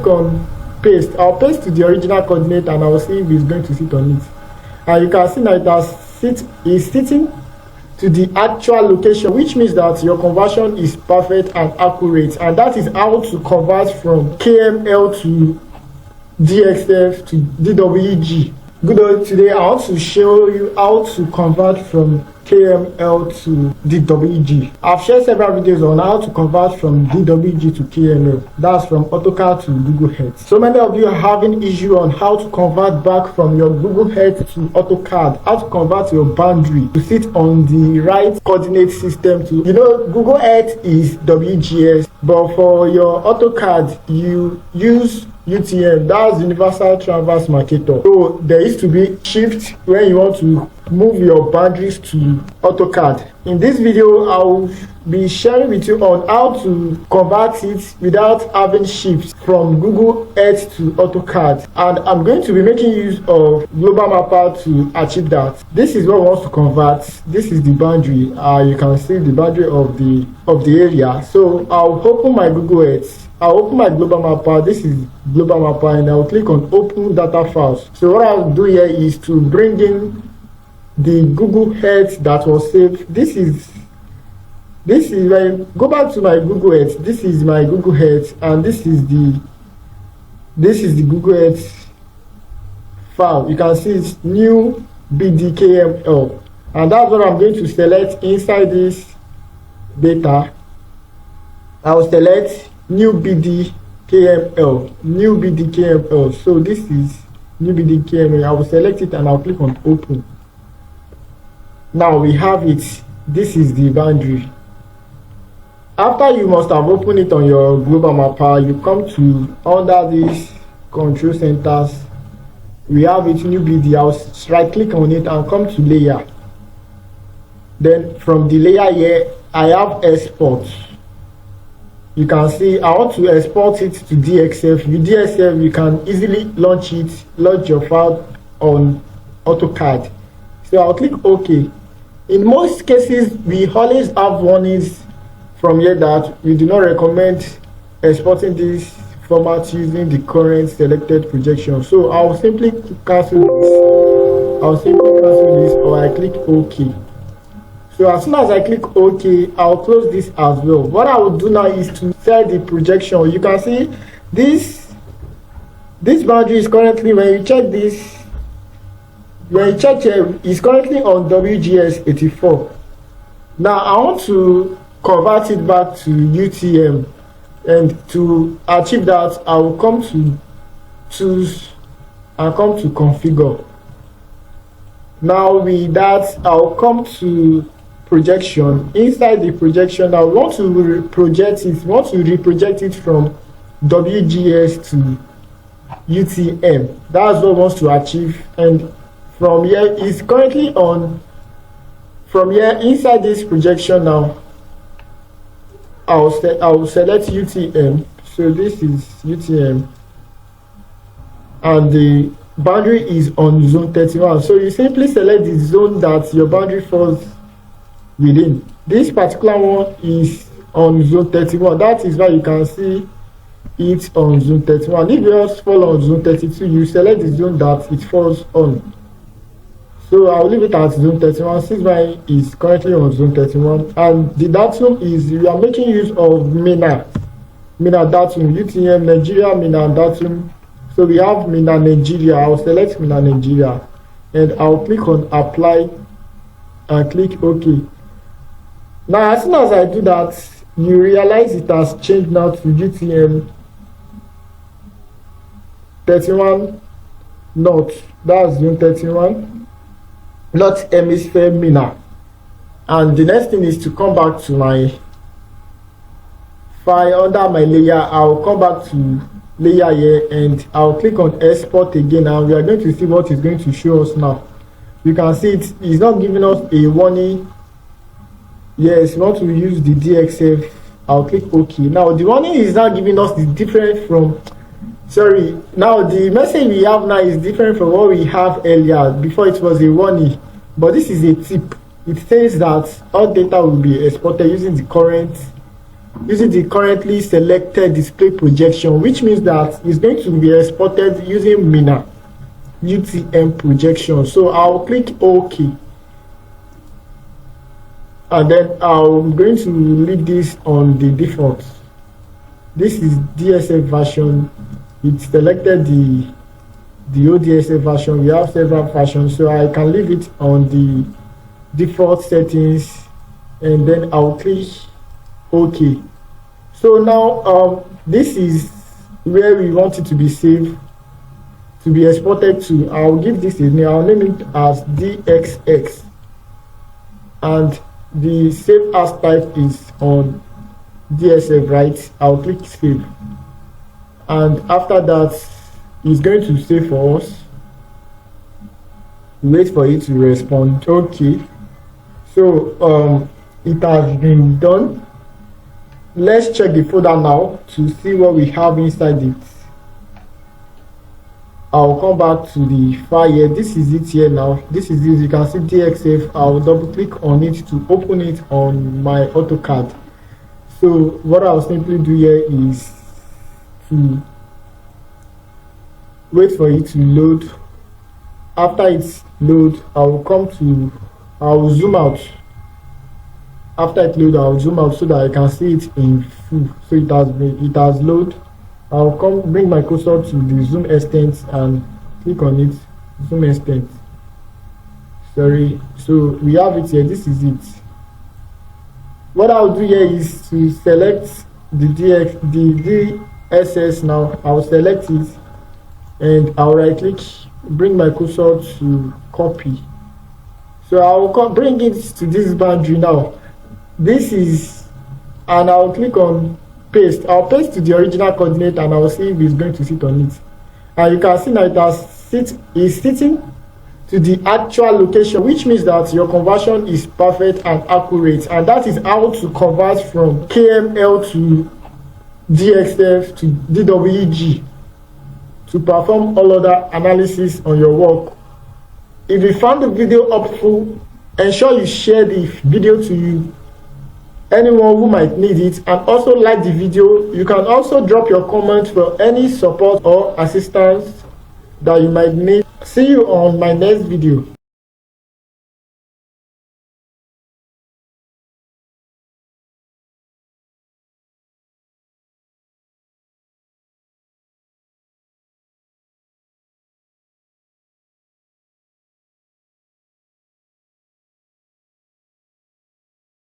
click on paste. I'll paste to the original coordinate and I'll see if it's going to sit on it. And you can see that it's sitting to the actual location, which means that your conversion is perfect and accurate. And that is how to convert from KML to DXF to DWG. Good day. Today I want to show you how to convert from KML to DWG. I've shared several videos on how to convert from DWG to KML. That's from Autocad to Google Earth. So many of you are having issue on how to convert back from your Google Earth to Autocad, how to convert your boundary to sit on the right coordinate system. To Google Earth is WGS, but for your Autocad you use UTM, that's Universal Transverse Marketer. So there is to be shift when you want to move your boundaries to AutoCAD. In this video, I'll be sharing with you on how to convert it without having shifts from Google Earth to AutoCAD. And I'm going to be making use of Global Mapper to achieve that. This is what I want to convert. This is the boundary. You can see the boundary of the area. So I'll open my Google Earth. I'll open my Global Mapper. This is Global Mapper, and I'll click on Open Data Files. So what I'll do here is to bring in the Google Earth that was saved. This is when I go back to my Google Earth. This is my Google Earth, and this is the Google Earth file. You can see it's new BDKML, and that's what I'm going to select inside this data. I'll select new BDKML, new BDKML. So this is new BDKML. I will select it and I'll click on open. Now we have it. This is the boundary. After you must have opened it on your Global Mapper, you come to under this control centers. We have it, new BD. I'll right click on it and come to layer. Then from the layer here, I have export. You can see I want to export it to DXF. With DXF, you can easily launch your file on AutoCAD. So I'll click OK. In most cases, we always have warnings from here that we do not recommend exporting this format using the current selected projection. So I'll simply cancel this. Or I click OK. So as soon as I click OK, I'll close this as well. What I will do now is to set the projection. You can see this boundary is currently, when you check this, when you check here, it's currently on WGS84. Now I want to convert it back to UTM, and to achieve that, I will come to choose and come to configure. Now with that, I'll come to projection. Inside the projection, I want to reproject it from WGS to UTM. That's what I want to achieve. And from here, it's currently on. From here, inside this projection now, I'll select UTM. So this is UTM, and the boundary is on zone 31. So you simply select the zone that your boundary falls within. This particular one is on zone 31. That is why you can see it on zone 31. If yours fall on zone 32, you select the zone that it falls on. So I'll leave it at zone 31 since mine is currently on zone 31. And the datum is, we are making use of MENA datum, UTM Nigeria MENA datum. So we have MENA Nigeria. I'll select MENA Nigeria and I'll click on apply and click OK. Now as soon as I do that, you realize it has changed now to UTM 31 North. That's zone 31, North Hemisphere MENA. And the next thing is to come back to my file under my layer. I'll come back to layer here and I'll click on export again, and we are going to see what is going to show us now. You can see it's not giving us a warning. Yes, we want to use the DXF. I'll click OK. Now the warning is not giving us the different from, sorry, now the message we have now is different from what we have earlier. Before it was a warning, but this is a tip. It says that all data will be exported using the current using the currently selected display projection, which means that it's going to be exported using Mina UTM projection. So I'll click OK, and then I'm going to leave this on the default. This is DSF version. It selected the ODSF version. We have several versions, so I can leave it on the default settings, and then I'll click OK. So now this is where we want it to be saved, to be exported to. I'll give this a name. I'll name it as DXX, and the save as type is on DSF, right? I'll click save, and after that it's going to save for us. Wait for it to respond. Okay, so it has been done. Let's check the folder now to see what we have inside it. I'll come back to the file here. This is it here now. This is it. You can see DXF. I'll double click on it to open it on my Autocad. So what I'll simply do here is to wait for it to load. After it's load, I'll zoom out. After it load, I'll zoom out so that I can see it in full. So it has loaded. I'll bring my cursor to the zoom extent and click on it. Zoom extent. Sorry. So we have it here. This is it. What I'll do here is to select the DSS now. I'll select it, and I'll right click, bring my cursor to copy. So I'll bring it to this boundary now. This is, and I'll click on paste. I'll paste to the original coordinate, and I'll see if it's going to sit on it. And you can see now it's sitting to the actual location, which means that your conversion is perfect and accurate. And that is how to convert from KML to DXF to DWG to perform all other analysis on your work. If you found the video helpful, ensure you share the video to anyone who might need it, and also like the video. You can also drop your comments for any support or assistance that you might need. See you on my next video.